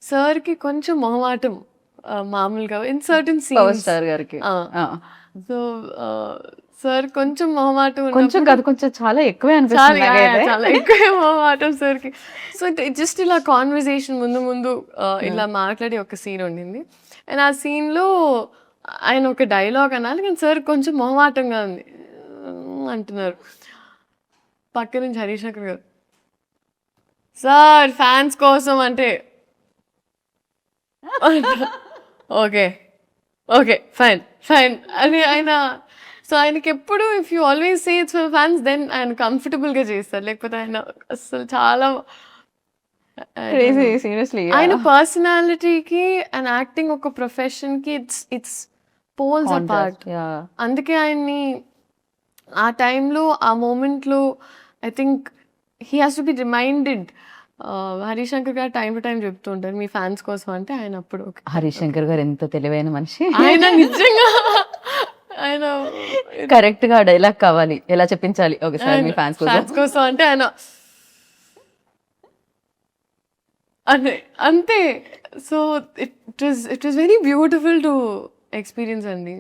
సార్కి కొంచెం మొహమాటం మామూలుగా in certain power scenes. Star గారికి సో సార్ కొంచెం మొహమాటం కొంచెం ఉన్నప్పుడు కాదు, కొంచెం చాలా ఎక్కువే చాలా అనిపిస్తుంది నాకైతే. చాలా ఎక్కువ మొహమాటం సార్కి. సో జస్ట్ ఇలా కాన్వర్సేషన్ ముందు ముందు ఇలా మాట్లాడి ఒక సీన్ ఉండింది. అండ్ ఆ సీన్లో ఆయన ఒక డైలాగ్ అనాలి కానీ సార్ కొంచెం మొహమాటంగా ఉంది అంటున్నారు. పక్క నుంచి హరీష్ శంకర్ గారు సార్ ఫ్యాన్స్ కోసం అంటే ఓకే ఓకే ఫైన్ ఫైన్ అని ఆయన. సో ఆయనకి ఎప్పుడు if you always say it's for fans then ఆయన కంఫర్టబుల్గా చేస్తారు. లేకపోతే ఆయన అసలు చాలా క్రేజీ సీరియస్లీ. ఆయన పర్సనాలిటీకి అండ్ యాక్టింగ్ ఒక ప్రొఫెషన్కి ఇట్స్ పోల్స్ అపార్ట్. అందుకే ఆయన్ని ఆ టైంలో ఆ మూమెంట్లో I think he has to be reminded. Harish Shankar గారు టైం టు టైం చెప్తూ ఉంటారు మీ ఫ్యాన్స్ కోసం అంటే ఆయన అప్పుడు హరీష్ శంకర్ గారు ఎంత తెలివైన మనిషి. ఆయన నిజంగా ఆయన కరెక్ట్ గా డైలాగ్ కావాలి, ఎలా చెప్పించాలి ఒకసారి మీ ఫ్యాన్స్ ఫ్యాన్స్ కోసం అంటే ఆయన అదే అంతే. So it was very beautiful to experience అండి.